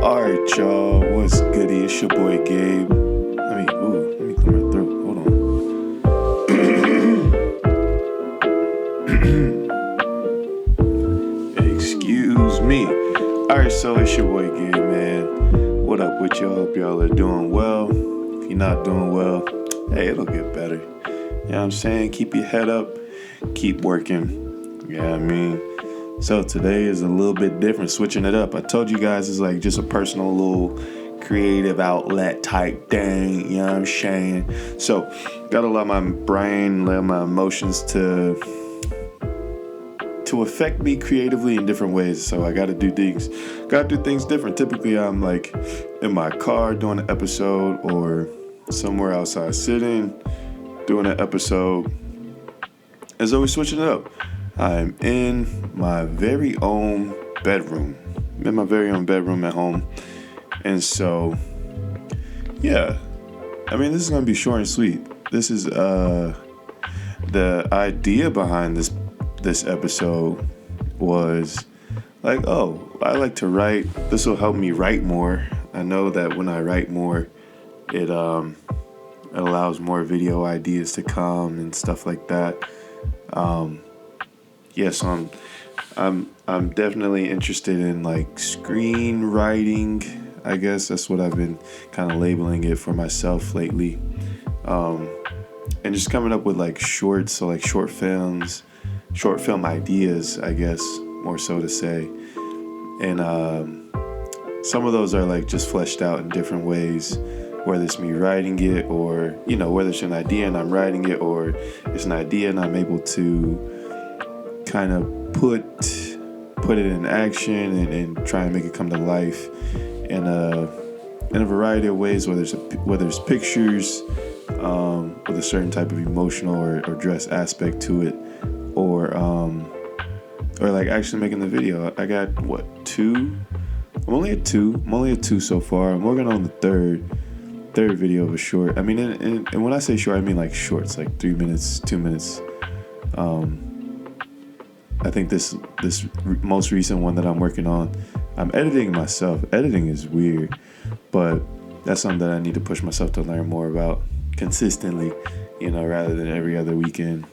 Alright, y'all. What's goody? It's your boy Gabe. Let me clear my throat. Hold on. Excuse me. Alright, so it's your boy Gabe, man. What up with y'all? Hope y'all are doing well. If you're not doing well, hey, it'll get better. You know what I'm saying? Keep your head up. Keep working. Yeah, I mean. So today is a little bit different, switching it up. I told you guys it's like just a personal little creative outlet type thing, you know what I'm saying? So, gotta allow my brain, allow my emotions to affect me creatively in different ways. So I gotta do things different. Typically I'm like in my car doing an episode or somewhere outside sitting, doing an episode. As always, switching it up. I'm in my very own bedroom. I'm in my very own bedroom at home. And so, yeah. I mean, this is going to be short and sweet. This is the idea behind this episode was like, oh, I like to write. This will help me write more. I know that when I write more, it allows more video ideas to come and stuff like that. So I'm definitely interested in like screenwriting. I guess that's what I've been kind of labeling it for myself lately. And just coming up with like shorts, so like short film ideas, I guess, more so to say. And some of those are like just fleshed out in different ways, whether it's me writing it or, you know, whether it's an idea and I'm writing it or it's an idea and I'm able to kind of put it in action and try and make it come to life in a variety of ways, whether it's pictures with a certain type of emotional or dress aspect to it, or like actually making the video. I got two? I'm only at two so far. I'm working on the third video of a short. I mean, and when I say short, I mean like shorts, like 3 minutes, 2 minutes. I think this most recent one that I'm working on, I'm editing myself. Editing is weird, but that's something that I need to push myself to learn more about consistently, you know, rather than every other weekend.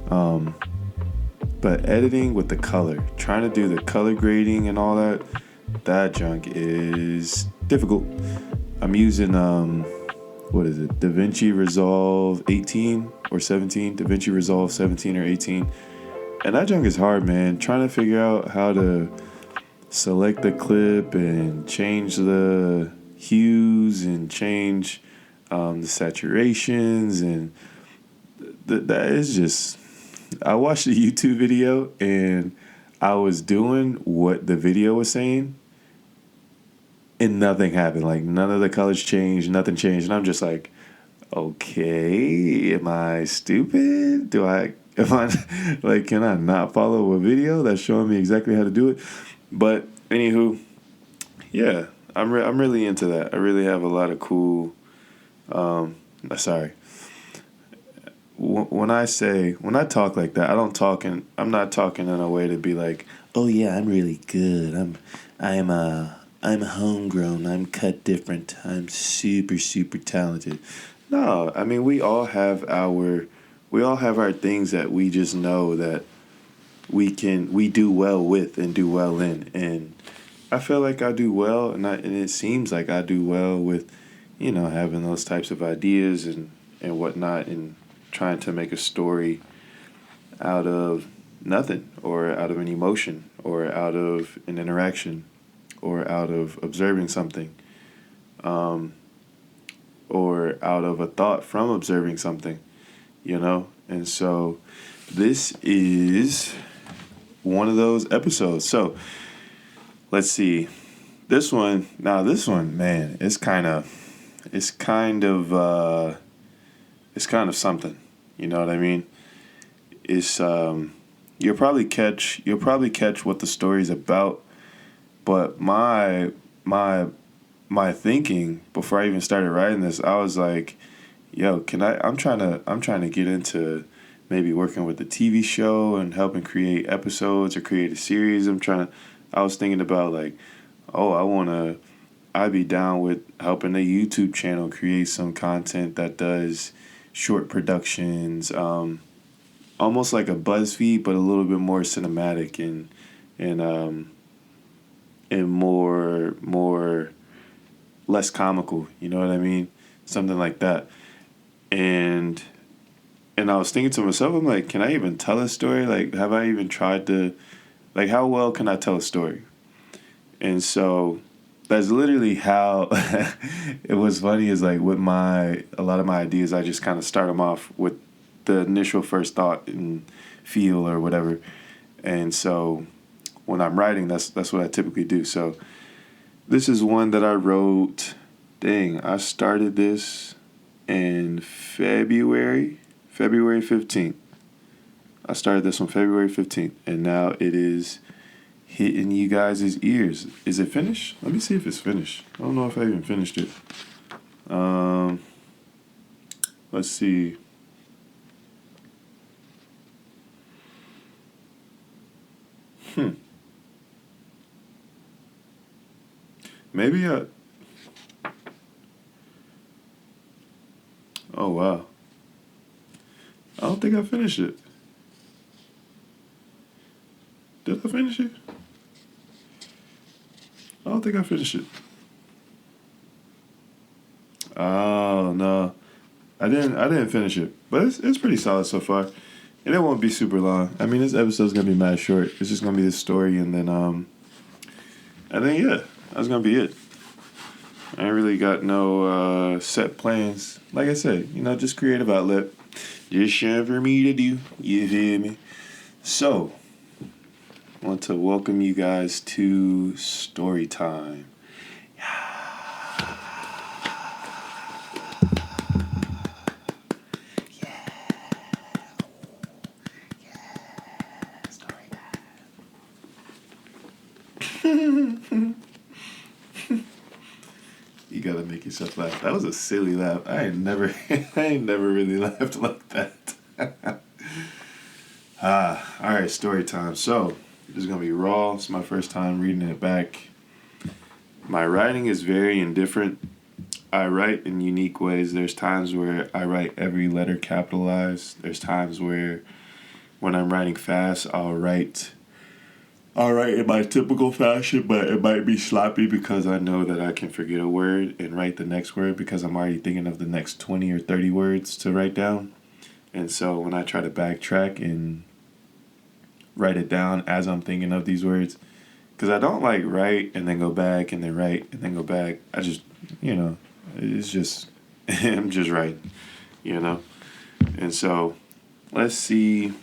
But editing with the color, trying to do the color grading and all that junk is difficult. I'm using, DaVinci Resolve 18 or 17, DaVinci Resolve 17 or 18. And that junk is hard, man. Trying to figure out how to select the clip and change the hues and change the saturations. And that is just... I watched a YouTube video and I was doing what the video was saying and nothing happened. Like, none of the colors changed, nothing changed. And I'm just like, okay, am I stupid? Can I not follow a video that's showing me exactly how to do it? But anywho, yeah, I'm really into that. I really have a lot of cool. When I talk like that, I'm not talking in a way to be like, oh yeah, I'm really good. I'm homegrown. I'm cut different. I'm super, super talented. No, I mean, we all have our things that we just know that we do well with and do well in. And I feel like I do well, and it seems like I do well with, you know, having those types of ideas and whatnot, and trying to make a story out of nothing, or out of an emotion, or out of an interaction, or out of observing something, or out of a thought from observing something, you know? And so this is one of those episodes. So let's see. This one, man, it's kind of something. You know what I mean? It's you'll probably catch what the story's about, but my thinking before I even started writing this, I was like, yo, I'm trying to get into maybe working with a TV show and helping create episodes or create a series. I was thinking about like, oh, I want to I'd be down with helping a YouTube channel create some content that does short productions, almost like a BuzzFeed, but a little bit more cinematic and more less comical. You know what I mean? Something like that. And I was thinking to myself, I'm like, can I even tell a story? Like, have I even tried to, like, how well can I tell a story? And so that's literally how it was funny is like with a lot of my ideas, I just kind of start them off with the initial first thought and feel or whatever. And so when I'm writing, that's what I typically do. So this is one that I wrote. Dang, I started this in February 15th. I started this on February 15th, and now it is hitting you guys' ears. Is it finished? Let me see if it's finished. I don't know if I even finished it. Let's see. Maybe oh wow. I don't think I finished it. Did I finish it? I don't think I finished it. Oh no. I didn't finish it. But it's pretty solid so far. And it won't be super long. I mean, this episode's gonna be mad short. It's just gonna be this story and then yeah, that's gonna be it. I ain't really got no set plans. Like I said, just creative outlet. Just shit for me to do. You feel me? So, I want to welcome you guys to story time. You gotta make yourself laugh. That was a silly laugh. I ain't never really laughed like that. All right, story time. So, this is gonna be raw. It's my first time reading it back. My writing is very indifferent. I write in unique ways. There's times where I write every letter capitalized. There's times where when I'm writing fast, I'll write in my typical fashion, but it might be sloppy because I know that I can forget a word and write the next word because I'm already thinking of the next 20 or 30 words to write down. And so when I try to backtrack and write it down as I'm thinking of these words, because I don't like write and then go back and then write and then go back. I just, it's just, I'm just writing, And so let's see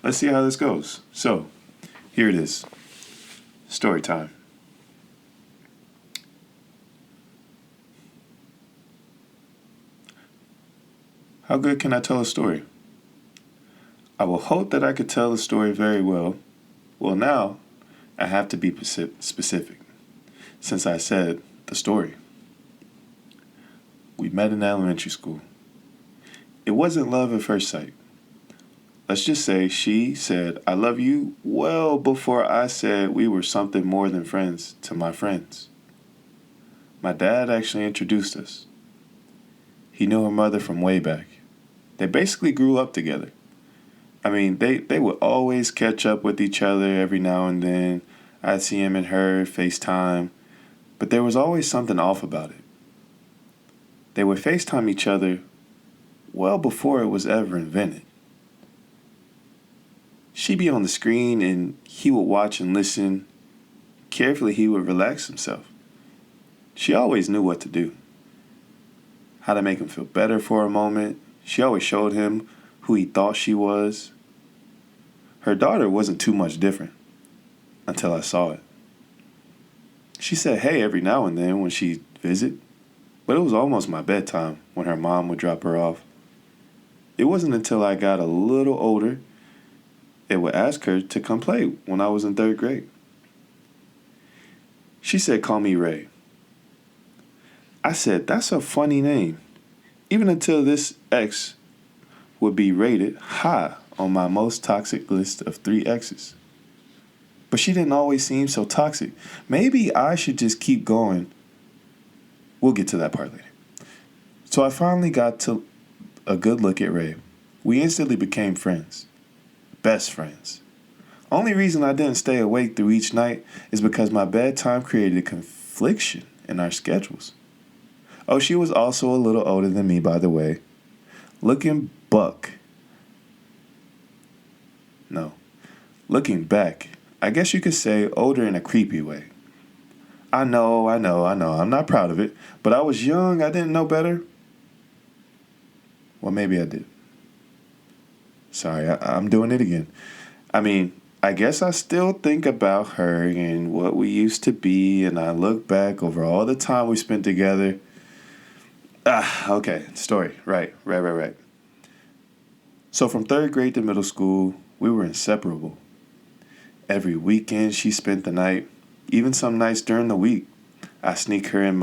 how this goes. So, here it is. Story time. How good can I tell a story? I will hope that I could tell the story very well. Well, now I have to be specific, since I said the story. We met in elementary school. It wasn't love at first sight. Let's just say she said, "I love you," well before I said we were something more than friends to my friends. My dad actually introduced us. He knew her mother from way back. They basically grew up together. I mean, they would always catch up with each other every now and then. I'd see him and her FaceTime, but there was always something off about it. They would FaceTime each other well before it was ever invented. She'd be on the screen and he would watch and listen. Carefully, he would relax himself. She always knew what to do. How to make him feel better for a moment. She always showed him who he thought she was. Her daughter wasn't too much different until I saw it. She said hey every now and then when she'd visit, but it was almost my bedtime when her mom would drop her off. It wasn't until I got a little older it would ask her to come play when I was in 3rd grade. She said, "Call me Ray." I said, "That's a funny name." Even until this ex would be rated high on my most toxic list of 3 exes. But she didn't always seem so toxic. Maybe I should just keep going We'll get to that part later. So I finally got to a good look at Ray. We instantly became friends. Best friends. Only reason I didn't stay awake through each night is because my bedtime created a confliction in our schedules. Oh, she was also a little older than me, by the way. Looking back, I guess you could say older in a creepy way. I know. I'm not proud of it, but I was young. I didn't know better. Well, maybe I did. Sorry, I'm doing it again. I mean, I guess I still think about her and what we used to be, and I look back over all the time we spent together. Okay, story. Right. So from third grade to middle school, we were inseparable. Every weekend she spent the night, even some nights during the week. I sneak her in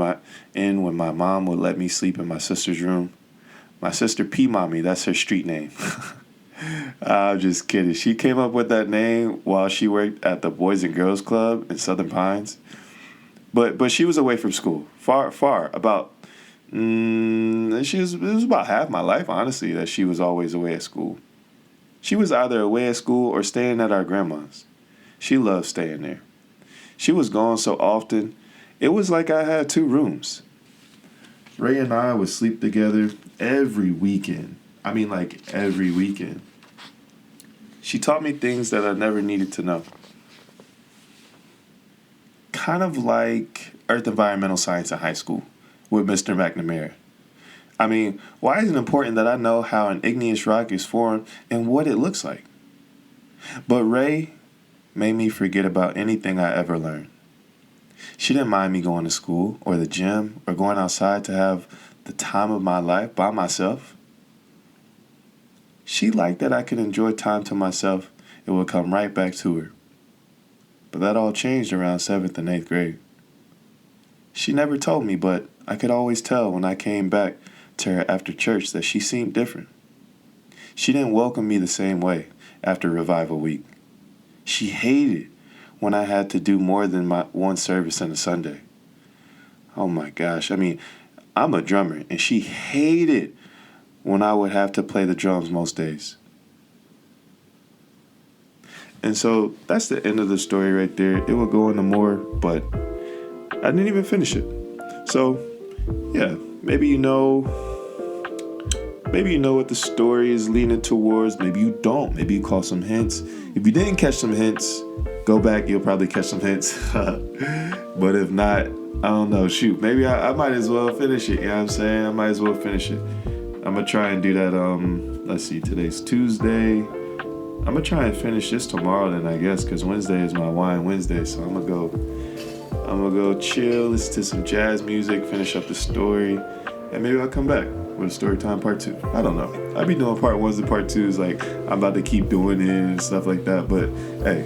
when my mom would let me sleep in my sister's room. My sister P Mommy, that's her street name. I'm just kidding. She came up with that name while she worked at the Boys and Girls Club in Southern Pines. But she was away from school, far, about. It was about half my life, honestly, that she was always away at school. She was either away at school or staying at our grandma's. She loved staying there. She was gone so often, it was like I had two rooms. Ray and I would sleep together every weekend. I mean, like every weekend. She taught me things that I never needed to know. Kind of like Earth Environmental Science in high school with Mr. McNamara. I mean, why is it important that I know how an igneous rock is formed and what it looks like? But Ray made me forget about anything I ever learned. She didn't mind me going to school or the gym or going outside to have the time of my life by myself. She liked that I could enjoy time to myself and would come right back to her. But that all changed around 7th and 8th grade. She never told me, but I could always tell when I came back to her after church that she seemed different. She didn't welcome me the same way after revival week. She hated when I had to do more than my one service on a Sunday. Oh my gosh, I mean, I'm a drummer, and she hated when I would have to play the drums most days. And so that's the end of the story right there. It will go into more, but I didn't even finish it. So, yeah, maybe you know what the story is leaning towards. Maybe you don't. Maybe you caught some hints. If you didn't catch some hints, go back. You'll probably catch some hints. But if not, I don't know. Shoot, maybe I might as well finish it. You know what I'm saying? I might as well finish it. I'm going to try and do that. Let's see. Today's Tuesday. I'm going to try and finish this tomorrow then, I guess, because Wednesday is my wine Wednesday. So I'm going to go chill, listen to some jazz music, finish up the story, and maybe I'll come back with a story time part 2. I don't know. I'll be doing part 1s and part 2s, like I'm about to keep doing it and stuff like that. But hey,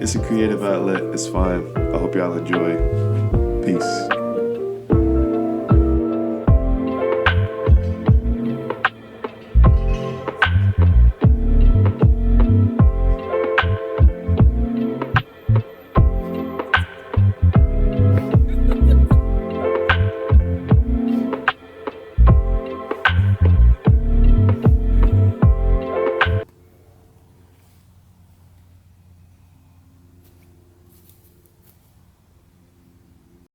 it's a creative outlet. It's fine. I hope y'all enjoy. Peace.